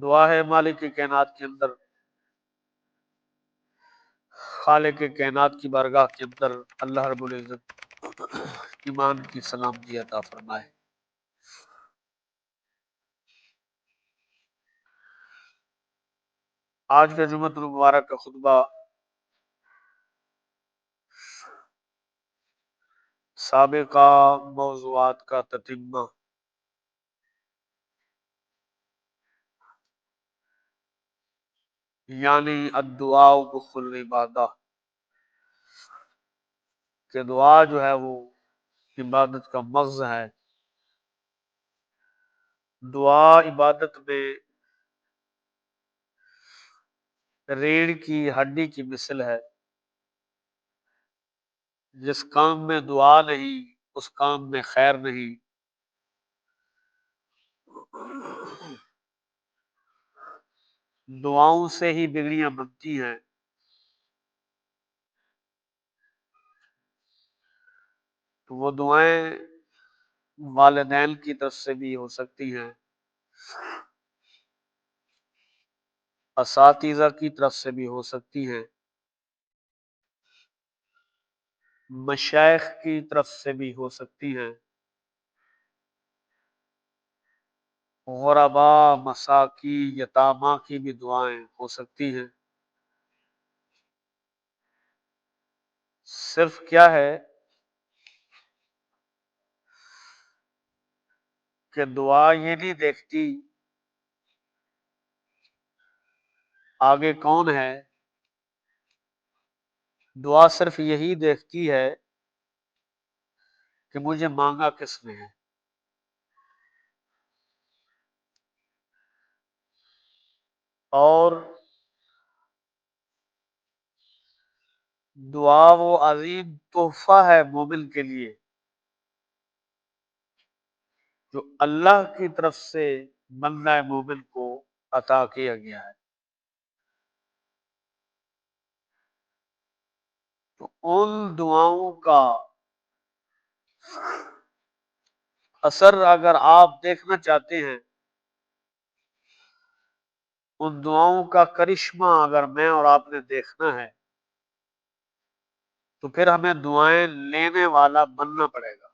دعا ہے مالک کی کائنات کے اندر، خالق کے کائنات کی بارگاہ کے اندر اللہ رب العزت ایمان کی سلامتی عطا فرمائے۔ آج کا جمعۃ المبارک کا خطبہ سابقہ موضوعات کا تتمہ، یعنی الدعاء مخ العبادہ، کہ دعا جو ہے وہ عبادت کا مغز ہے۔ دعا عبادت میں ریڑھ کی ہڈی کی مثل ہے، جس کام میں دعا نہیں اس کام میں خیر نہیں۔ دعاؤں سے ہی بگڑیاں بنتی ہیں، تو وہ دعائیں والدین کی طرف سے بھی ہو سکتی ہیں، اساتذہ کی طرف سے بھی ہو سکتی ہیں، مشائخ کی طرف سے بھی ہو سکتی ہیں، غرباء مساکین یتامہ کی بھی دعائیں ہو سکتی ہیں۔ صرف کیا ہے کہ دعا یہ نہیں دیکھتی آگے کون ہے، دعا صرف یہی دیکھتی ہے کہ مجھے مانگا کس نے ہے۔ اور دعا وہ عظیم تحفہ ہے مومن کے لیے جو اللہ کی طرف سے بندہ مومن کو عطا کیا گیا ہے۔ تو ان دعاؤں کا اثر اگر آپ دیکھنا چاہتے ہیں، ان دعاؤں کا کرشمہ اگر میں اور آپ نے دیکھنا ہے، تو پھر ہمیں دعائیں لینے والا بننا پڑے گا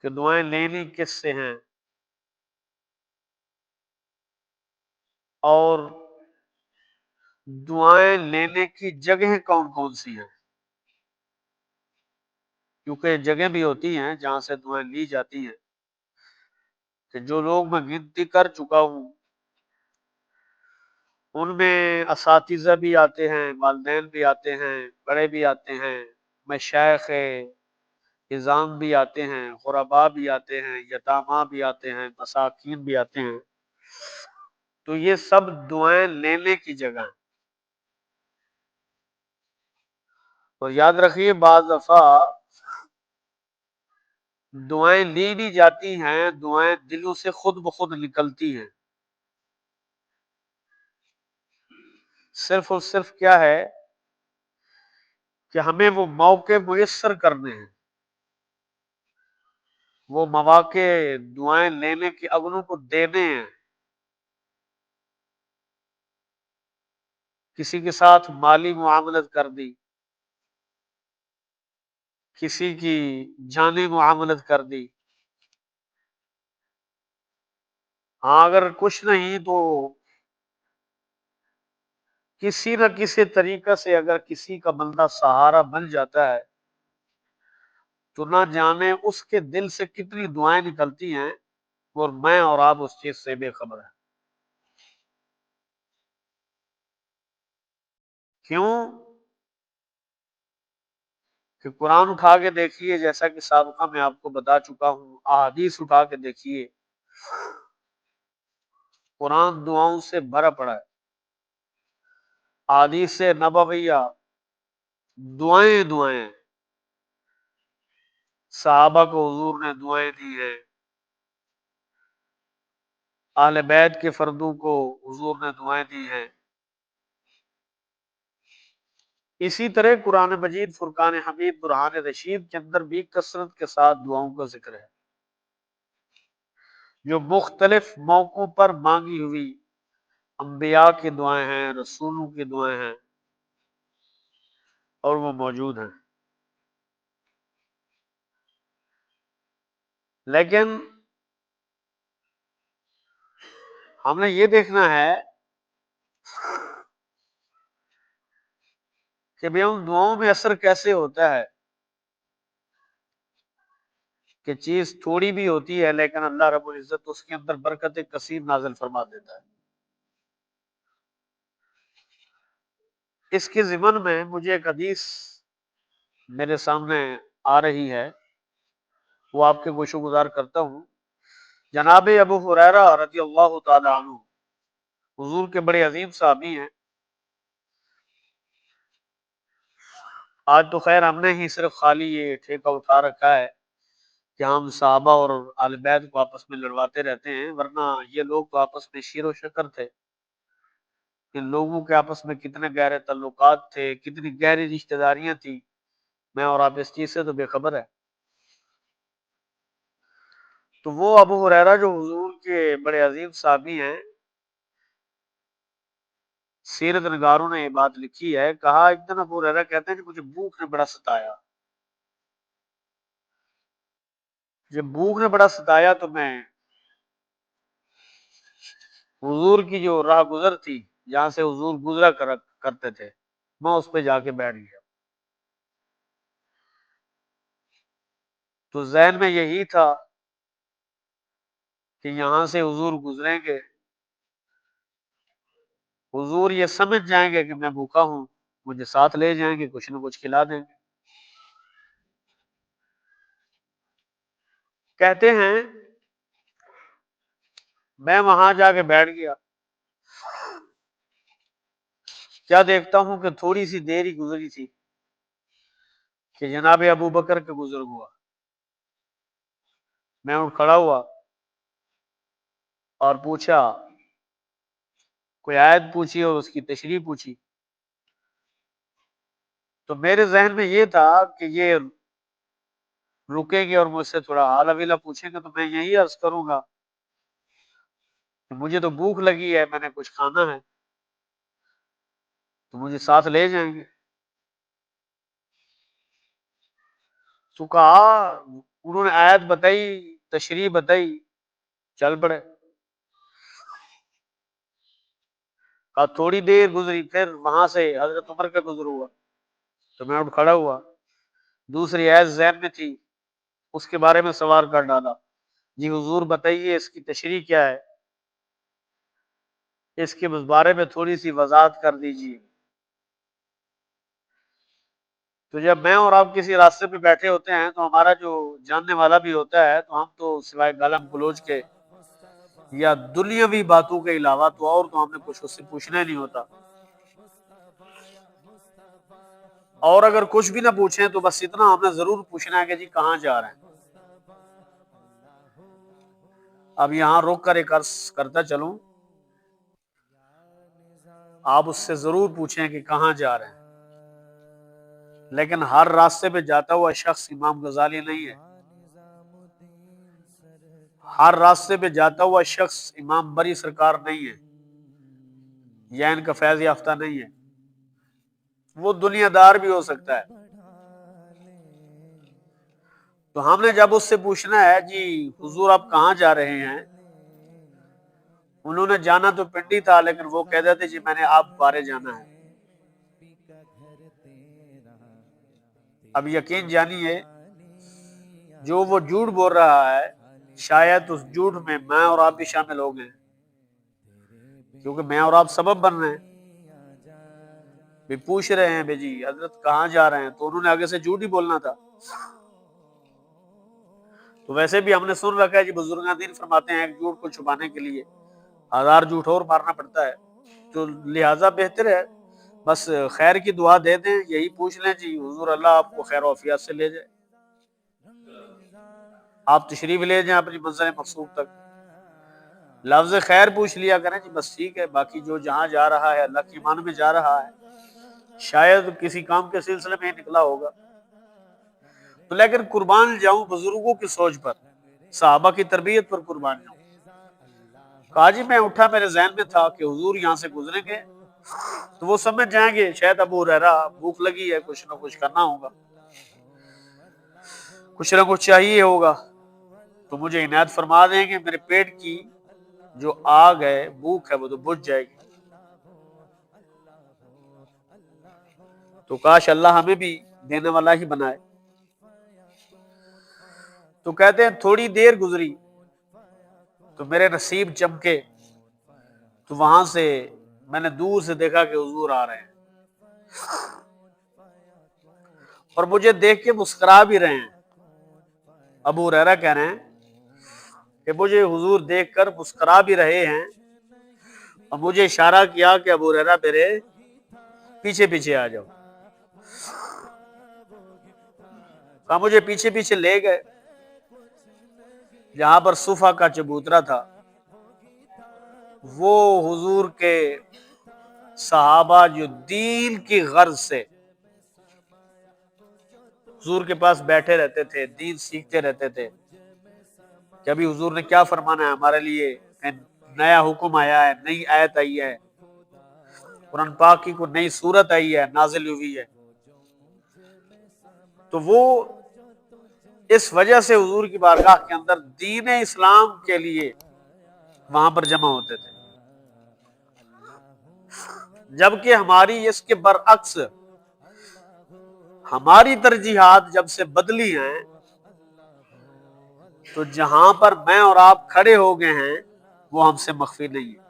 کہ دعائیں لینی کس سے ہیں اور دعائیں لینے کی جگہیں کون کون سی ہیں، کیونکہ جگہ بھی ہوتی ہیں جہاں سے دعائیں لی جاتی ہیں، کہ جو لوگ میں گنتی کر چکا ہوں ان میں اساتذہ بھی آتے ہیں، والدین بھی آتے ہیں، بڑے بھی آتے ہیں، مشائخ نظام بھی آتے ہیں، غرباء بھی آتے ہیں، یتامہ بھی آتے ہیں، مساکین بھی آتے ہیں۔ تو یہ سب دعائیں لینے کی جگہ ہیں۔ اور یاد رکھیے بعض دفعہ دعائیں لی نہیں جاتی ہیں، دعائیں دلوں سے خود بخود نکلتی ہیں۔ صرف اور صرف کیا ہے کہ ہمیں وہ موقع میسر کرنے ہیں، وہ مواقع دعائیں لینے کے اگلوں کو دینے ہیں۔ کسی کے ساتھ مالی معاملت کر دی، کسی کی جانی معاملت کر دی، ہاں اگر کچھ نہیں تو کسی نہ کسی طریقے سے اگر کسی کا بندہ سہارا بن جاتا ہے تو نہ جانے اس کے دل سے کتنی دعائیں نکلتی ہیں، اور میں اور آپ اس چیز سے بے خبر ہیں۔ کیوں کہ قرآن اٹھا کے دیکھیے، جیسا کہ سابقہ میں آپ کو بتا چکا ہوں، احادیث اٹھا کے دیکھیے، قرآن دعاؤں سے بھرا پڑا ہے۔ احادیث نبویہ دعائیں دعائیں، صحابہ کو حضور نے دعائیں دی ہیں، اہل بیت کے فردوں کو حضور نے دعائیں دی ہیں۔ اسی طرح قرآن مجید فرقان حمید برہان رشید کے اندر بھی کثرت کے ساتھ دعاؤں کا ذکر ہے۔ جو مختلف موقعوں پر مانگی ہوئی انبیاء کی دعائیں ہیں، رسولوں کی دعائیں ہیں، اور وہ موجود ہیں۔ لیکن ہم نے یہ دیکھنا ہے کہ بھئی ان دعاؤں میں اثر کیسے ہوتا ہے، کہ چیز تھوڑی بھی ہوتی ہے لیکن اللہ رب العزت اس کے اندر برکت کثیر نازل فرما دیتا ہے۔ اس کے ضمن میں مجھے ایک حدیث میرے سامنے آ رہی ہے، وہ آپ کے گوش و گزار کرتا ہوں۔ جناب ابو ہریرہ رضی اللہ تعالی عنہ، حضور کے بڑے عظیم صحابی ہیں۔ آج تو خیر ہم نے ہی صرف خالی یہ ٹھیکہ اٹھا رکھا ہے کہ ہم صحابہ اور آل بیت کو آپس میں لڑواتے رہتے ہیں، ورنہ یہ لوگ تو آپس میں شیر و شکر تھے۔ ان لوگوں کے آپس میں کتنے گہرے تعلقات تھے، کتنی گہری رشتہ داریاں تھیں، میں اور آپ اس چیز سے تو بے خبر ہے۔ تو وہ ابو ہریرہ جو حضور کے بڑے عظیم صحابی ہیں، سیرت نگاروں نے یہ بات لکھی ہے، کہا ایک دن ابو ہریرہ کہتے ہیں کہ مجھے بھوک نے بڑا ستایا۔ جب بھوک نے بڑا ستایا تو میں حضور کی جو راہ گزر تھی، جہاں سے حضور گزرا کرتے تھے، میں اس پہ جا کے بیٹھ گیا۔ تو ذہن میں یہی تھا کہ یہاں سے حضور گزریں گے، حضور یہ سمجھ جائیں گے کہ میں بھوکا ہوں، مجھے ساتھ لے جائیں گے، کچھ نہ کچھ کھلا دیں گے۔ کہتے ہیں میں وہاں جا کے بیٹھ گیا، کیا دیکھتا ہوں کہ تھوڑی سی دیر ہی گزری تھی کہ جناب ابو بکر کا گزر ہوا۔ میں اٹھ کھڑا ہوا اور پوچھا، کوئی آیت پوچھی اور اس کی تشریح پوچھی، تو میرے ذہن میں یہ تھا کہ یہ رکیں گے اور مجھ سے تھوڑا حال حویلہ پوچھیں گے، تو میں یہی عرض کروں گا کہ مجھے تو بھوک لگی ہے، میں نے کچھ کھانا ہے، تو مجھے ساتھ لے جائیں گے۔ تو کہا، انہوں نے آیت بتائی، تشریح بتائی، چل پڑے۔ کہا تھوڑی دیر گزری، پھر وہاں سے حضرت عمر کا گزر ہوا، تو میں اٹھ کھڑا ہوا، دوسری آیت ذہن میں تھی، اس کے بارے میں سوال کر ڈالا، جی حضور بتائیے اس کی تشریح کیا ہے، اس کے بارے میں تھوڑی سی وضاحت کر دیجیے۔ تو جب میں اور آپ کسی راستے پہ بیٹھے ہوتے ہیں تو ہمارا جو جاننے والا بھی ہوتا ہے، تو ہم تو سوائے گالم گلوچ کے یا دنیاوی باتوں کے علاوہ تو اور تو ہم نے کچھ اس سے پوچھنا ہی نہیں ہوتا، اور اگر کچھ بھی نہ پوچھیں تو بس اتنا ہم نے ضرور پوچھنا ہے کہ جی کہاں جا رہے ہیں۔ اب یہاں روک کر ایک عرض کرتا چلوں، آپ اس سے ضرور پوچھیں کہ کہاں جا رہے ہیں، لیکن ہر راستے پہ جاتا ہوا شخص امام غزالی نہیں ہے، ہر راستے پہ جاتا ہوا شخص امام بری سرکار نہیں ہے، یا ان کا فیض یافتہ نہیں ہے، وہ دنیا دار بھی ہو سکتا ہے۔ تو ہم نے جب اس سے پوچھنا ہے جی حضور آپ کہاں جا رہے ہیں، انہوں نے جانا تو پنڈی تھا، لیکن وہ کہہ دیتے جی میں نے آپ بارے جانا ہے۔ اب یقین جانیے جو وہ جھوٹ بول رہا ہے، شاید اس جھوٹ میں میں اور آپ بھی شامل ہو گئے، کیونکہ میں اور آپ سبب بن رہے ہیں، بھی پوچھ رہے ہیں بھائی جی حضرت کہاں جا رہے ہیں، تو انہوں نے آگے سے جھوٹ ہی بولنا تھا۔ تو ویسے بھی ہم نے سن رکھا ہے جی بزرگان دین فرماتے ہیں ایک جھوٹ کو چھپانے کے لیے ہزار جھوٹ اور مارنا پڑتا ہے، تو لہٰذا بہتر ہے بس خیر کی دعا دے دیں، یہی پوچھ لیں جی حضور اللہ آپ کو خیر و عافیت سے لے جائے، آپ تشریف لے جائیں اپنی منزل مقصود تک، لفظ خیر پوچھ لیا کریں جی بس ٹھیک ہے، باقی جو جہاں جا رہا ہے اللہ کی ایمان میں جا رہا ہے، شاید کسی کام کے سلسلے میں ہی نکلا ہوگا۔ تو لیکن قربان جاؤں بزرگوں کی سوچ پر، صحابہ کی تربیت پر قربان جاؤں، کہا جی میں اٹھا، میرے ذہن میں تھا کہ حضور یہاں سے گزریں گے تو وہ سمجھ جائیں گے شاید ابو ہریرہ بھوک لگی ہے، کچھ نہ کچھ کرنا ہوگا، کچھ نہ کچھ چاہیے ہوگا، تو مجھے عنایت فرما دیں گے، میرے پیٹ کی جو آگ ہے، بھوک ہے، وہ تو بجھ جائے گی۔ تو کاش اللہ ہمیں بھی دینے والا ہی بنائے۔ تو کہتے ہیں تھوڑی دیر گزری تو میرے نصیب چمکے، تو وہاں سے میں نے دور سے دیکھا کہ حضور آ رہے ہیں اور مجھے دیکھ کے مسکرا بھی رہے ہیں۔ ابو ہریرہ کہہ رہے ہیں کہ مجھے حضور دیکھ کر مسکرا بھی رہے ہیں اور مجھے اشارہ کیا کہ ابو ہریرہ میرے پیچھے پیچھے آ جاؤ۔ کہا مجھے پیچھے پیچھے لے گئے جہاں پر صفا کا چبوترا تھا۔ وہ حضور کے صحابہ جو دین کی غرض سے حضور کے پاس بیٹھے رہتے تھے، دین سیکھتے رہتے تھے کہ ابھی حضور نے کیا فرمانا ہے ہمارے لیے، نیا حکم آیا ہے، نئی آیت آئی ہے، قرآن پاک کی کوئی نئی سورت آئی ہے، نازل ہوئی ہے، تو وہ اس وجہ سے حضور کی بارگاہ کے اندر دین اسلام کے لیے وہاں پر جمع ہوتے تھے۔ جبکہ ہماری اس کے برعکس ہماری ترجیحات جب سے بدلی ہیں تو جہاں پر میں اور آپ کھڑے ہو گئے ہیں وہ ہم سے مخفی نہیں ہے۔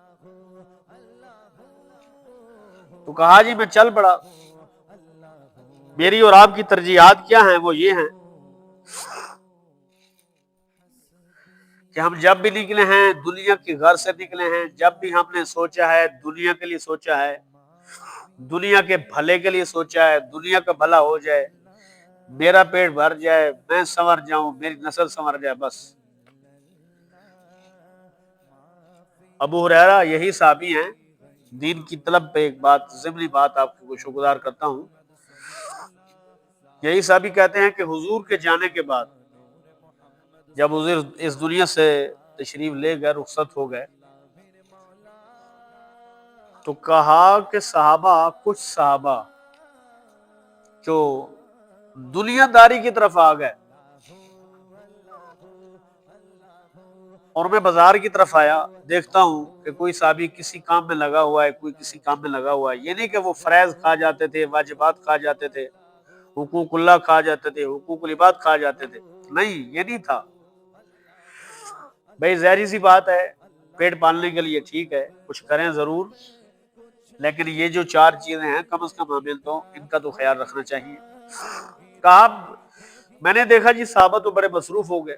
تو کہا جی میں چل پڑا، میری اور آپ کی ترجیحات کیا ہیں؟ وہ یہ ہیں کہ ہم جب بھی نکلے ہیں دنیا کی غرض سے نکلے ہیں، جب بھی ہم نے سوچا ہے دنیا کے لیے سوچا ہے، دنیا کے بھلے کے لیے سوچا ہے، دنیا کا بھلا ہو جائے، میرا پیٹ بھر جائے، میں سنور جاؤں، میری نسل سنور جائے، بس۔ ابو ہریرہ یہی صحابی ہیں۔ دین کی طلب پہ ایک بات، ضمنی بات آپ کو شکرگزار کرتا ہوں، یہی صحابی کہتے ہیں کہ حضور کے جانے کے بعد جب حضور اس دنیا سے تشریف لے گئے، رخصت ہو گئے، تو کہا کہ کچھ صحابہ جو دنیا داری کی طرف آ گئے، اور میں بازار کی طرف آیا، دیکھتا ہوں کہ کوئی صحابی کسی کام میں لگا ہوا ہے، کوئی کسی کام میں لگا ہوا ہے۔ یہ نہیں کہ وہ فرائض کھا جاتے تھے، واجبات کھا جاتے تھے، حقوق اللہ کھا جاتے تھے، حقوق العباد کھا جاتے تھے، نہیں، یہ نہیں تھا۔ بھائی ظاہری سی بات ہے، پیٹ پالنے کے لیے ٹھیک ہے، کچھ کریں ضرور، لیکن یہ جو چار چیزیں ہیں کم از کم ہمیں تو ان کا تو خیال رکھنا چاہیے۔ کہا میں نے دیکھا جی صحابہ تو بڑے مصروف ہو گئے،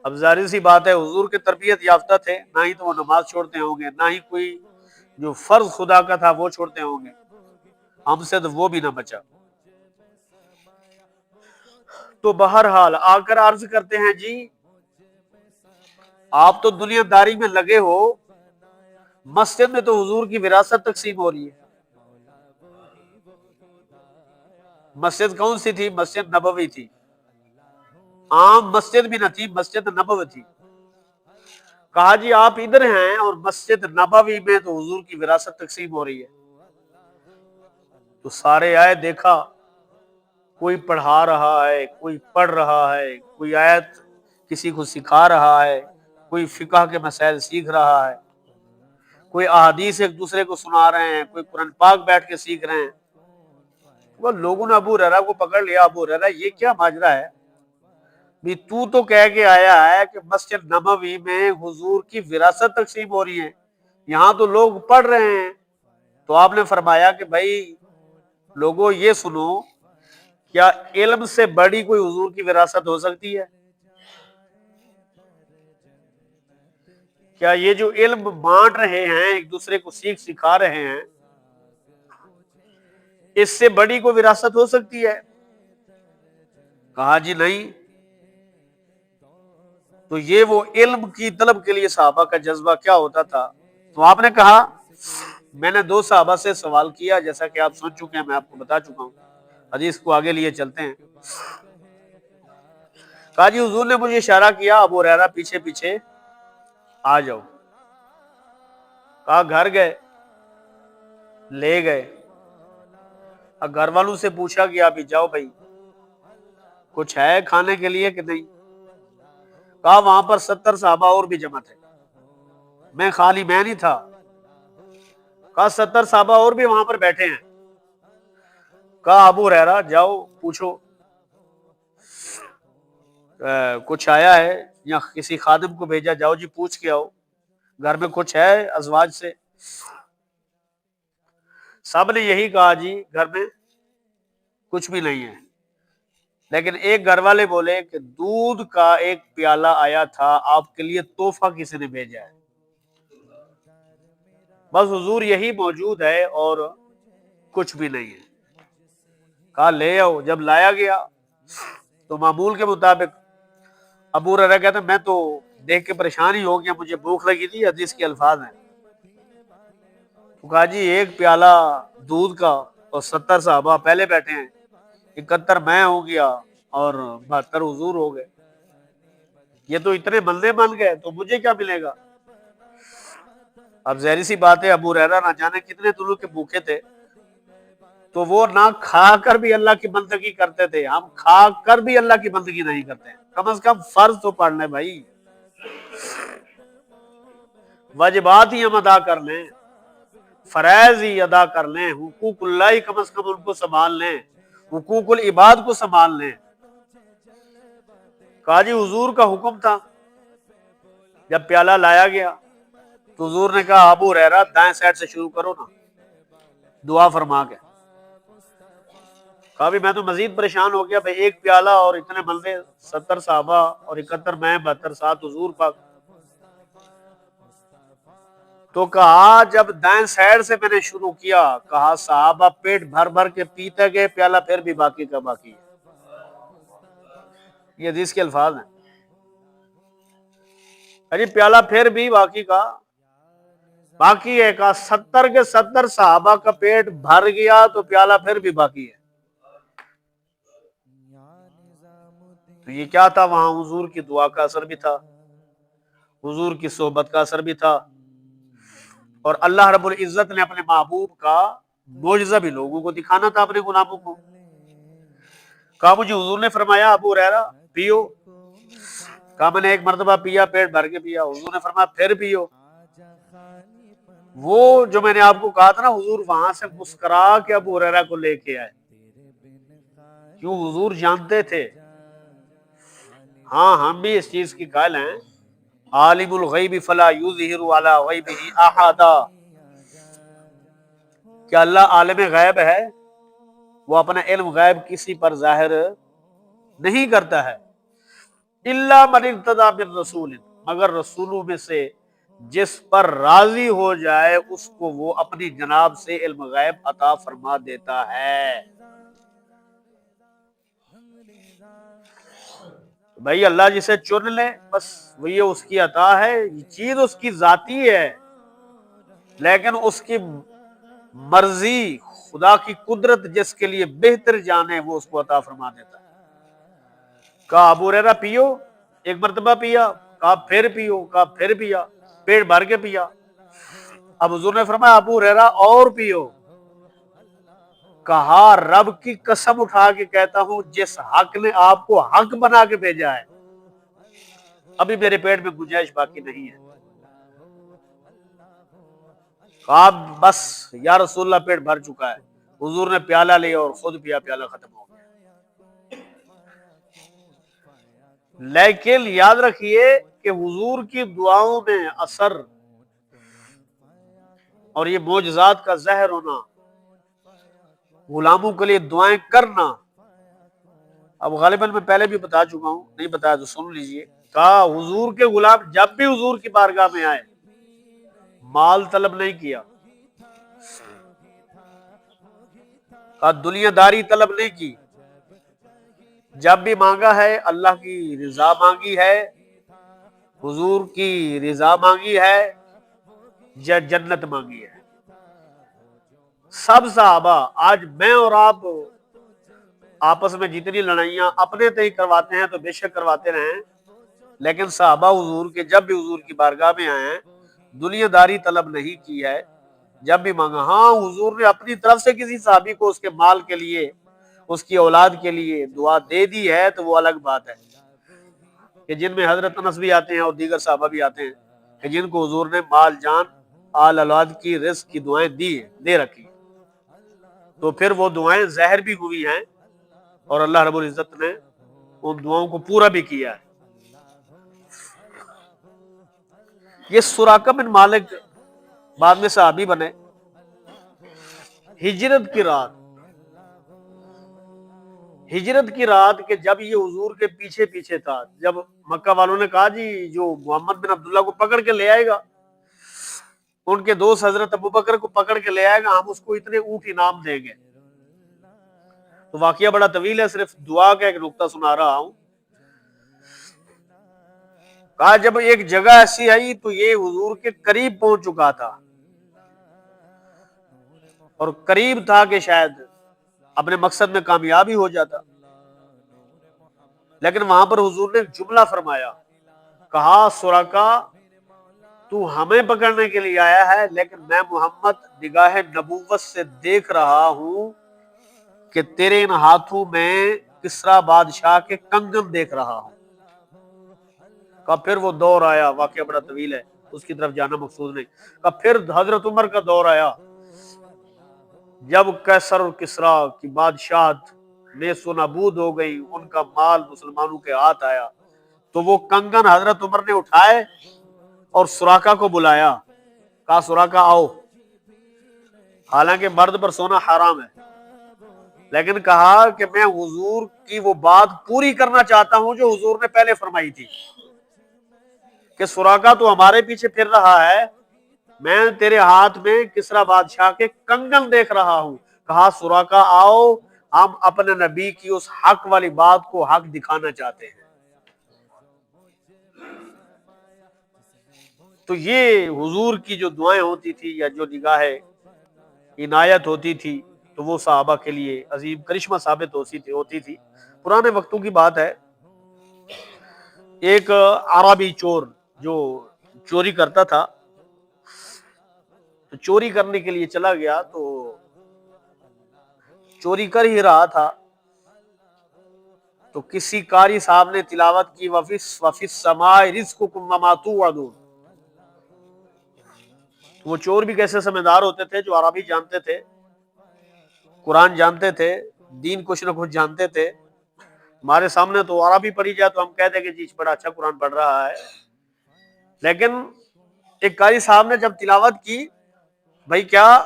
اب ظاہر سی بات ہے حضور کے تربیت یافتہ تھے، نہ ہی تو وہ نماز چھوڑتے ہوں گے، نہ ہی کوئی جو فرض خدا کا تھا وہ چھوڑتے ہوں گے، ہم سے تو وہ بھی نہ بچا۔ تو بہرحال آ کر عرض کرتے ہیں جی آپ تو دنیا داری میں لگے ہو، مسجد میں تو حضور کی وراثت تقسیم ہو رہی ہے۔ مسجد کون سی تھی؟ مسجد نبوی تھی، عام مسجد بھی نہ تھی، مسجد نبوی تھی۔ کہا جی آپ ادھر ہیں اور مسجد نبوی میں تو حضور کی وراثت تقسیم ہو رہی ہے۔ تو سارے آئے، دیکھا کوئی پڑھا رہا ہے، کوئی پڑھ رہا ہے، کوئی آیت کسی کو سکھا رہا ہے، کوئی فقہ کے مسائل سیکھ رہا ہے، کوئی احادیث ایک دوسرے کو سنا رہے ہیں، کوئی قرآن پاک بیٹھ کے سیکھ رہے ہیں۔ وہ لوگوں نے ابو ہریرہ کو پکڑ لیا، ابو ہریرہ یہ کیا ماجرا ہے؟ بھی تو کہہ کے آیا ہے کہ مسجد نبوی میں حضور کی وراثت تقسیم ہو رہی ہے، یہاں تو لوگ پڑھ رہے ہیں۔ تو آپ نے فرمایا کہ بھائی لوگوں یہ سنو، کیا علم سے بڑی کوئی حضور کی وراثت ہو سکتی ہے؟ کیا یہ جو علم بانٹ رہے ہیں، ایک دوسرے کو سکھا رہے ہیں، اس سے بڑی کوئی وراثت ہو سکتی ہے؟ کہا جی نہیں۔ تو یہ وہ علم کی طلب کے لیے صحابہ کا جذبہ کیا ہوتا تھا۔ تو آپ نے کہا میں نے 2 صحابہ سے سوال کیا، جیسا کہ آپ سن چکے ہیں، میں آپ کو بتا چکا ہوں، حدیث کو آگے لیے چلتے ہیں۔ کہا جی حضور نے مجھے اشارہ کیا، ابو ہریرہ پیچھے پیچھے آ جاؤ. کہا گھر گئے, لے گئے. اب گھر والوں سے پوچھا کہ ابھی جاؤ بھائی کچھ ہے کھانے کے لیے کہ نہیں. کہا وہاں پر 70 صحابہ اور بھی جمع تھے, میں خالی میں نہیں تھا. کہا 70 صحابہ اور بھی وہاں پر بیٹھے ہیں. کہا ابو ہریرہ جاؤ پوچھو کچھ آیا ہے, یا کسی خادم کو بھیجا, جاؤ جی پوچھ کے آؤ گھر میں کچھ ہے ازواج سے. سب نے یہی کہا جی گھر میں کچھ بھی نہیں ہے. لیکن ایک گھر والے بولے کہ دودھ کا ایک پیالہ آیا تھا, آپ کے لیے تحفہ کسی نے بھیجا ہے. بس حضور یہی موجود ہے اور کچھ بھی نہیں ہے. کہا لے آؤ. جب لایا گیا تو معمول کے مطابق ابو ہریرہ کہتا میں تو دیکھ کے پریشان ہی ہو گیا, مجھے بھوک لگی تھی. حدیث کے الفاظ ہیں. تو کہا جی ایک پیالہ دودھ کا اور 70 صحابہ پہلے بیٹھے ہیں, 71 میں ہو گیا اور 72 حضور ہو گئے. یہ تو اتنے بندے بن گئے تو مجھے کیا ملے گا. اب ظاہر سی بات ہے ابو ہریرہ نہ جانے کتنے دنوں کے بھوکے تھے, تو وہ نہ کھا کر بھی اللہ کی بندگی کرتے تھے. ہم کھا کر بھی اللہ کی بندگی نہیں کرتے, کم از کم فرض تو پڑھ لیں بھائی, واجبات ہی ہم ادا کر لیں, فرائض ہی ادا کر لیں, حقوق اللہ ہی کم از کم ان کو سنبھال لیں, حقوق العباد کو سنبھال لیں. کہا جی حضور کا حکم تھا. جب پیالہ لایا گیا تو حضور نے کہا ابو ہریرہ دائیں سائڈ سے شروع کرو نا دعا فرما کے. کہا بھی میں تو مزید پریشان ہو گیا بھائی, ایک پیالہ اور اتنے بندے 70 صحابہ اور 71 میں 72 ساتھ حضور پاک. تو کہا جب دائیں سائڈ سے میں نے شروع کیا, کہا صحابہ پیٹ بھر بھر کے پیتے گئے, پیالہ پھر بھی باقی کا باقی ہے. یہ حدیث کے الفاظ ہیں. ارے پیالہ پھر بھی باقی کا باقی ہے. کہا 70 کے 70 صحابہ کا پیٹ بھر گیا تو پیالہ پھر بھی باقی ہے. تو یہ کیا تھا, وہاں حضور کی دعا کا اثر بھی تھا, حضور کی صحبت کا اثر بھی تھا, اور اللہ رب العزت نے اپنے محبوب کا معجزہ بھی لوگوں کو دکھانا تھا, اپنے غلاموں کو. کہا مجھے حضور نے فرمایا ابو ہریرہ پیو. کہا میں نے ایک مرتبہ پیا, پیٹ بھر کے پیا. حضور نے فرمایا پھر پیو. وہ جو میں نے آپ کو کہا تھا نا, حضور وہاں سے مسکرا کے ابو ہریرہ کو لے کے آئے. کیوں, حضور جانتے تھے ہاں ہم بھی اس چیز کی قائل ہیں, عالم الغیب فلا یظہر علی غیبہ احدا, کہ اللہ عالم غیب ہے, وہ اپنا علم غیب کسی پر ظاہر نہیں کرتا ہے. الا من ارتضی من رسول, مگر رسولوں میں سے جس پر راضی ہو جائے اس کو وہ اپنی جناب سے علم غیب عطا فرما دیتا ہے. بھائی اللہ جسے چن لے بس وہی اس کی عطا ہے, یہ چیز اس کی ذاتی ہے, لیکن اس کی مرضی, خدا کی قدرت جس کے لیے بہتر جانے وہ اس کو عطا فرما دیتا ہے. کہا ابو ہریرہ پیو. ایک مرتبہ پیا. کہا پھر پیو. کہا پھر پیا, پیٹ بھر کے پیا. اب حضور نے فرمایا ابو ہریرہ اور پیو. کہا رب کی قسم اٹھا کے کہتا ہوں جس حق نے آپ کو حق بنا کے بھیجا ہے, ابھی میرے پیٹ میں گنجائش باقی نہیں ہے. کہا بس یا رسول اللہ پیٹ بھر چکا ہے. حضور نے پیالہ لیا اور خود پیا, پیالہ ختم ہو گیا. لیکن یاد رکھیے کہ حضور کی دعاؤں میں اثر اور یہ معجزات کا ظاہر ہونا, غلاموں کے لیے دعائیں کرنا, اب غالباً میں پہلے بھی بتا چکا ہوں, نہیں بتایا تو سن لیجئے. کہا حضور کے غلام جب بھی حضور کی بارگاہ میں آئے مال طلب نہیں کیا, کہا دنیا داری طلب نہیں کی, جب بھی مانگا ہے اللہ کی رضا مانگی ہے, حضور کی رضا مانگی ہے, جنت مانگی ہے. سب صحابہ, آج میں اور آپ آپس میں جتنی لڑائیاں اپنے تئیں کرواتے ہیں تو بے شک کرواتے رہیں, لیکن صحابہ حضور کے جب بھی حضور کی بارگاہ میں آئے ہیں دنیا داری طلب نہیں کی ہے، جب بھی مانگا، ہاں حضور نے اپنی طرف سے کسی صحابی کو اس کے مال کے لیے، اس کی اولاد کے لیے دعا دے دی ہے تو وہ الگ بات ہے، کہ جن میں حضرت انس بھی آتے ہیں اور دیگر صحابہ بھی آتے ہیں کہ جن کو حضور نے مال جان آل اولاد کی رزق کی دعائیں دے رکھی، تو پھر وہ دعائیں زہر بھی ہوئی ہیں اور اللہ رب العزت نے ان دعاؤں کو پورا بھی کیا ہے۔ یہ سراقہ بن مالک بعد میں صحابی بنے، ہجرت کی رات کہ جب یہ حضور کے پیچھے پیچھے تھا، جب مکہ والوں نے کہا جی جو محمد بن عبداللہ کو پکڑ کے لے آئے گا، ان کے دوست حضرت ابوبکر کو پکڑ کے لے آئے گا، ہم اس کو اتنے اونٹ انعام دیں گے۔ تو واقعہ بڑا طویل ہے، صرف دعا کا ایک نقطہ سنا رہا ہوں۔ کہا جب ایک جگہ ایسی آئی تو یہ حضور کے قریب پہنچ چکا تھا اور قریب تھا کہ شاید اپنے مقصد میں کامیاب ہی ہو جاتا، لیکن وہاں پر حضور نے جملہ فرمایا، کہا سراقہ تو ہمیں پکڑنے کے لیے آیا ہے، لیکن میں محمد نگاہ نبوت سے دیکھ رہا ہوں کہ تیرے ان ہاتھوں میں کسرا بادشاہ کے کنگن دیکھ رہا ہوں۔ کہ پھر وہ دور آیا، واقعہ بڑا طویل ہے، اس کی طرف جانا مقصود نہیں۔ کہ پھر حضرت عمر کا دور آیا، جب قیصر اور کسرا کی بادشاہت نیست و نابود ہو گئی، ان کا مال مسلمانوں کے ہاتھ آیا، تو وہ کنگن حضرت عمر نے اٹھائے اور سراقہ کو بلایا، کہا سراقہ آؤ، حالانکہ مرد پر سونا حرام ہے، لیکن کہا کہ میں حضور کی وہ بات پوری کرنا چاہتا ہوں جو حضور نے پہلے فرمائی تھی کہ سراقہ تو ہمارے پیچھے پھر رہا ہے، میں تیرے ہاتھ میں کسرا بادشاہ کے کنگن دیکھ رہا ہوں۔ کہا سراقہ آؤ، ہم اپنے نبی کی اس حق والی بات کو حق دکھانا چاہتے ہیں۔ تو یہ حضور کی جو دعائیں ہوتی تھی یا جو نگاہ عنایت ہوتی تھی تو وہ صحابہ کے لیے عظیم کرشمہ ثابت ہوتی تھی۔ پرانے وقتوں کی بات ہے، ایک عربی چور جو چوری کرتا تھا، تو چوری کرنے کے لیے چلا گیا، تو چوری کر ہی رہا تھا تو کسی قاری صاحب نے تلاوت کی وَفِي السَّمَاءِ رِزْقُكُمْ وَمَا تُوعَدُونَ۔ وہ چور بھی کیسے سمجھدار ہوتے تھے، جو عربی جانتے تھے، قرآن جانتے تھے، دین کچھ نہ کچھ جانتے تھے۔ ہمارے سامنے تو عربی پڑھی جائے تو ہم کہتے کہ جی بڑا اچھا قرآن پڑھ رہا ہے، لیکن ایک قاری صاحب نے جب تلاوت کی، بھائی کیا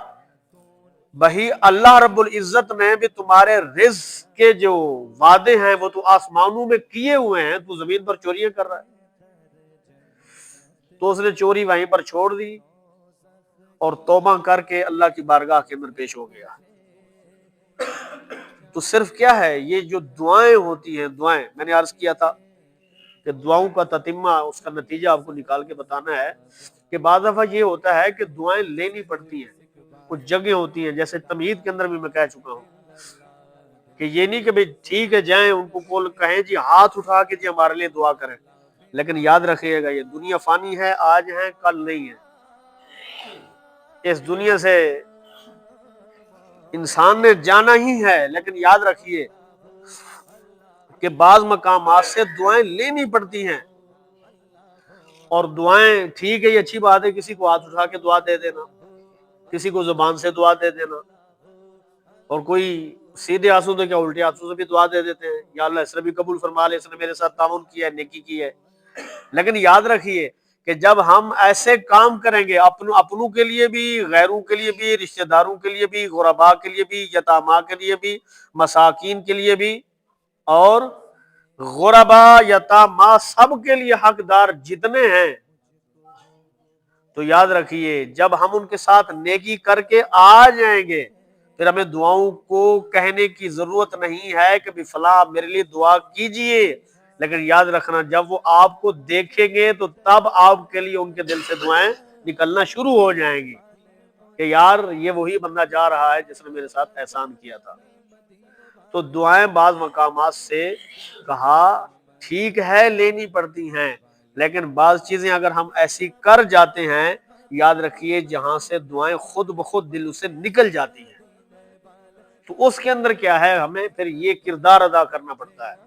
بھائی اللہ رب العزت نے بھی تمہارے رزق کے جو وعدے ہیں وہ تو آسمانوں میں کیے ہوئے ہیں، تو زمین پر چوریاں کر رہا ہے۔ تو اس نے چوری وہیں پر چھوڑ دی اور توبہ کر کے اللہ کی بارگاہ کے اندر پیش ہو گیا۔ تو صرف کیا ہے، یہ جو دعائیں ہوتی ہیں، دعائیں میں نے عرض کیا تھا کہ دعاؤں کا تتمہ، اس کا نتیجہ آپ کو نکال کے بتانا ہے کہ بعض دفعہ یہ ہوتا ہے کہ دعائیں لینی پڑتی ہیں، کچھ جگہ ہوتی ہیں، جیسے تمہید کے اندر بھی میں کہہ چکا ہوں کہ یہ نہیں کہ بھئی ٹھیک ہے جائیں ان کو کہیں جی ہاتھ اٹھا کے جی ہمارے لیے دعا کریں، لیکن یاد رکھیے گا یہ دنیا فانی ہے، آج ہے کل نہیں ہے، اس دنیا سے انسان نے جانا ہی ہے، لیکن یاد رکھیے کہ بعض مقامات سے دعائیں لینی پڑتی ہیں، اور دعائیں ٹھیک ہے، یہ اچھی بات ہے، کسی کو ہاتھ اٹھا کے دعا دے دینا، کسی کو زبان سے دعا دے دینا، اور کوئی سیدھے آنسو سے کیا الٹے آنسو سے بھی دعا دے دیتے ہیں، یا اللہ اس نے بھی قبول فرما لے، اس نے میرے ساتھ تعاون کیا ہے، نیکی کی ہے۔ لیکن یاد رکھیے کہ جب ہم ایسے کام کریں گے، اپنوں کے لیے بھی، غیروں کے لیے بھی، رشتہ داروں کے لیے بھی، غرباء کے لیے بھی، یتاما کے لیے بھی، مساکین کے لیے بھی، اور غرباء یتاما سب کے لیے حقدار جتنے ہیں، تو یاد رکھیے جب ہم ان کے ساتھ نیکی کر کے آ جائیں گے، پھر ہمیں دعاؤں کو کہنے کی ضرورت نہیں ہے کہ فلاں میرے لیے دعا کیجئے، لیکن یاد رکھنا جب وہ آپ کو دیکھیں گے تو تب آپ کے لیے ان کے دل سے دعائیں نکلنا شروع ہو جائیں گی کہ یار یہ وہی بندہ جا رہا ہے جس نے میرے ساتھ احسان کیا تھا۔ تو دعائیں بعض مقامات سے کہا ٹھیک ہے لینی پڑتی ہیں، لیکن بعض چیزیں اگر ہم ایسی کر جاتے ہیں، یاد رکھیے جہاں سے دعائیں خود بخود دل سے نکل جاتی ہیں، تو اس کے اندر کیا ہے، ہمیں پھر یہ کردار ادا کرنا پڑتا ہے۔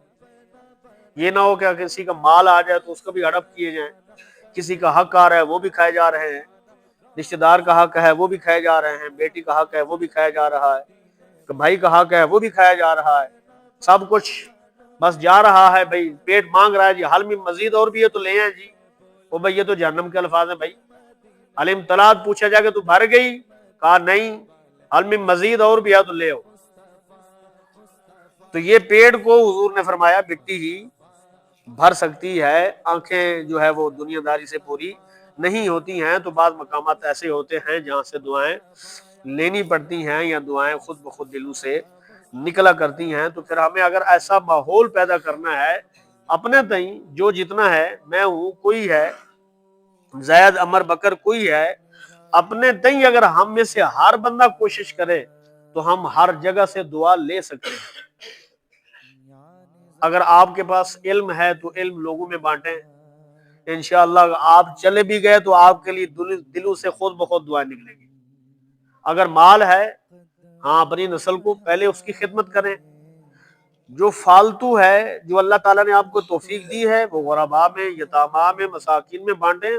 یہ نہ ہو کہ کسی کا مال آ جائے تو اس کو بھی ہڑپ کیے جائیں، کسی کا حق آ رہا ہے وہ بھی کھائے جا رہے ہیں، رشتہ دار کا حق ہے وہ بھی کھائے جا رہے ہیں، بیٹی کا حق ہے وہ بھی کھایا جا رہا ہے، بھائی کا حق ہے وہ بھی کھایا جا رہا ہے، سب کچھ بس جا رہا ہے۔ بھائی پیٹ مانگ رہا ہے جی، حل میں مزید اور بھی ہے تو لے آئیں جی، وہ بھائی یہ تو جہنم کے الفاظ ہیں بھائی۔ علم طلعت پوچھا جا کہ تو بھر گئی، کہا نہیں، حل میں مزید اور بھی ہے تو لے آؤ۔ تو یہ پیٹ کو حضور نے فرمایا مٹی ہی بھر سکتی ہے، آنکھیں جو ہے وہ دنیا داری سے پوری نہیں ہوتی ہیں، تو بعض مقامات ایسے ہوتے ہیں جہاں سے دعائیں لینی پڑتی ہیں یا دعائیں خود بخود دلوں سے نکلا کرتی ہیں۔ تو پھر ہمیں اگر ایسا ماحول پیدا کرنا ہے اپنے تئیں، جو جتنا ہے، میں ہوں کوئی ہے، زید عمر بکر کوئی ہے، اپنے تئیں اگر ہم میں سے ہر بندہ کوشش کرے تو ہم ہر جگہ سے دعا لے سکتے ہیں۔ اگر آپ کے پاس علم ہے تو علم لوگوں میں بانٹیں، انشاءاللہ آپ چلے بھی گئے تو آپ کے لیے دلوں سے خود بخود دعائیں نکلیں گی۔ اگر مال ہے، ہاں اپنی نسل کو پہلے اس کی خدمت کریں، جو فالتو ہے، جو اللہ تعالیٰ نے آپ کو توفیق دی ہے، وہ غرباء میں، یتامہ میں، مساکین میں بانٹیں،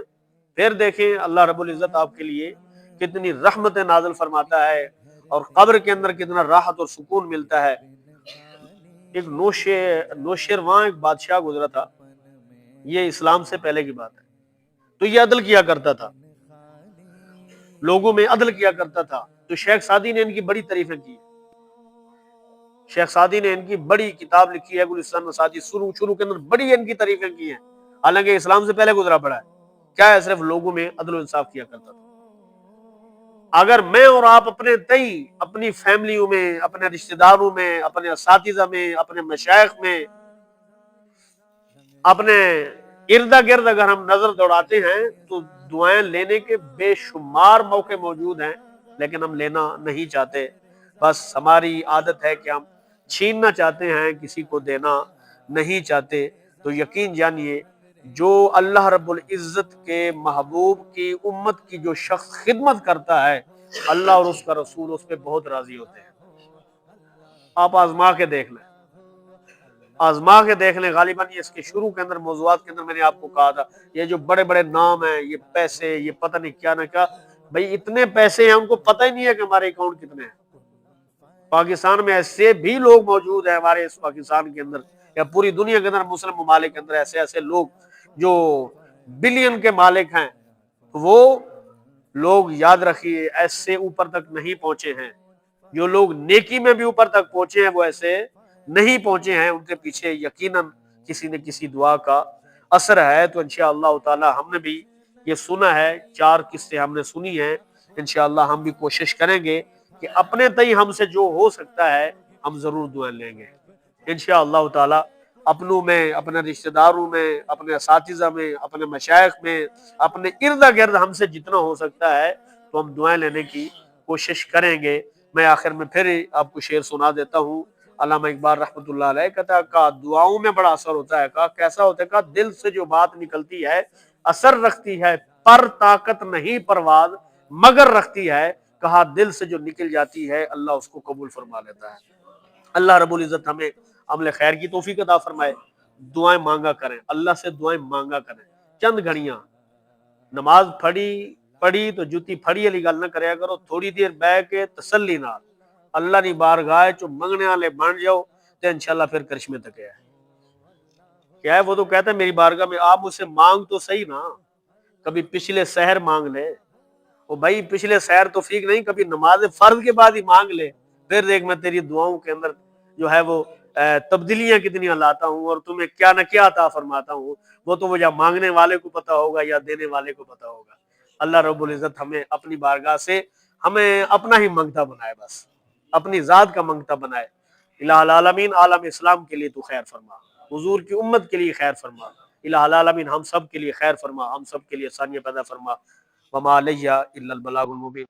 پھر دیکھیں اللہ رب العزت آپ کے لیے کتنی رحمت نازل فرماتا ہے، اور قبر کے اندر کتنا راحت اور سکون ملتا ہے۔ ایک نوشیروان ایک بادشاہ گزرا تھا، یہ اسلام سے پہلے کی بات ہے، تو یہ عدل کیا کرتا تھا، لوگوں میں عدل کیا کرتا تھا۔ تو شیخ سعدی نے ان کی بڑی تعریفیں کی، شیخ سعدی نے ان کی بڑی کتاب لکھی ہے گلستان مساجد، شروع کے اندر بڑی ان کی تعریفیں کی ہیں، حالانکہ اسلام سے پہلے گزرا پڑا ہے۔ کیا ہے؟ صرف لوگوں میں عدل و انصاف کیا کرتا تھا۔ اگر میں اور آپ اپنے تئیں، اپنی فیملیوں میں، اپنے رشتہ داروں میں، اپنے اساتذہ میں، اپنے مشائخ میں، اپنے ارد گرد اگر ہم نظر دوڑاتے ہیں تو دعائیں لینے کے بے شمار موقع موجود ہیں، لیکن ہم لینا نہیں چاہتے۔ بس ہماری عادت ہے کہ ہم چھیننا چاہتے ہیں، کسی کو دینا نہیں چاہتے۔ تو یقین جانیے جو اللہ رب العزت کے محبوب کی امت کی جو شخص خدمت کرتا ہے، اللہ اور اس کا رسول اس پہ بہت راضی ہوتے ہیں۔ آپ آزما کے دیکھ لیں، آزما کے دیکھ لیں۔ غالباً یہ اس کے شروع کے اندر موضوعات کے اندر میں نے آپ کو کہا تھا، یہ جو بڑے بڑے نام ہیں، یہ پیسے، یہ پتہ نہیں کیا نہ کیا، بھائی اتنے پیسے ہیں ان کو پتہ ہی نہیں ہے کہ ہمارے اکاؤنٹ کتنے ہیں۔ پاکستان میں ایسے بھی لوگ موجود ہیں، ہمارے اس پاکستان کے اندر یا پوری دنیا کے اندر، مسلم ممالک کے اندر ایسے لوگ جو بلین کے مالک ہیں، وہ لوگ یاد رکھیے ایسے اوپر تک نہیں پہنچے ہیں۔ جو لوگ نیکی میں بھی اوپر تک پہنچے ہیں وہ ایسے نہیں پہنچے ہیں، ان کے پیچھے یقیناً کسی نہ کسی دعا کا اثر ہے۔ تو انشاءاللہ تعالی ہم نے بھی یہ سنا ہے، 4 قصے ہم نے سنی ہیں، انشاءاللہ ہم بھی کوشش کریں گے کہ اپنے تئیں ہم سے جو ہو سکتا ہے ہم ضرور دعائیں لیں گے انشاءاللہ تعالی۔ اپنوں میں، اپنے رشتہ داروں میں، اپنے اساتذہ میں، اپنے مشائخ میں، اپنے ارد گرد ہم سے جتنا ہو سکتا ہے تو ہم دعائیں لینے کی کوشش کریں گے۔ میں آخر میں پھر آپ کو شعر سنا دیتا ہوں۔ علامہ اقبال رحمۃ اللہ علیہ کہتا ہے کہ دعاؤں میں بڑا اثر ہوتا ہے۔ کہا کیسا ہوتا ہے؟ کہا دل سے جو بات نکلتی ہے اثر رکھتی ہے، پر طاقت نہیں پرواز مگر رکھتی ہے۔ کہا دل سے جو نکل جاتی ہے اللہ اس کو قبول فرما لیتا ہے۔ اللہ رب العزت ہمیں عمل خیر کی توفیق عطا فرمائے۔ دعائیں مانگا کریں، اللہ سے دعائیں مانگا کریں۔ چند گھڑیاں نماز پڑھی تو جتی پھڑی والی گل نہ کریا کرو، تھوڑی دیر بہ کے تسلی نال اللہ نی بارگاہ چ منگنے والے بن جاؤ تے انشاءاللہ پھر کرشمے تک ہے۔ کیا ہے؟ وہ تو کہتا ہے میری بارگاہ میں آپ مجھ سے مانگ تو صحیح نا، کبھی پچھلے سحر مانگ لے، وہ بھائی پچھلے سحر تو ٹھیک نہیں، کبھی نماز فرض کے بعد ہی مانگ لے، پھر دیکھ میں تیری دعاؤں کے اندر جو ہے وہ تبدیلیاں کتنی لاتا ہوں اور تمہیں کیا نہ کیا عطا فرماتا ہوں۔ وہ تو وہ یا مانگنے والے کو پتا ہوگا یا دینے والے کو پتا ہوگا۔ اللہ رب العزت ہمیں اپنی بارگاہ سے ہمیں اپنا ہی منگتا بنائے، بس اپنی ذات کا منگتا بنائے۔ الہ العالمین عالم اسلام کے لیے تو خیر فرما، حضور کی امت کے لیے خیر فرما، الہ العالمین ہم سب کے لیے خیر فرما، ہم سب کے لیے آسانیاں پیدا فرما۔ وما علیہ الا البلاغ المبین۔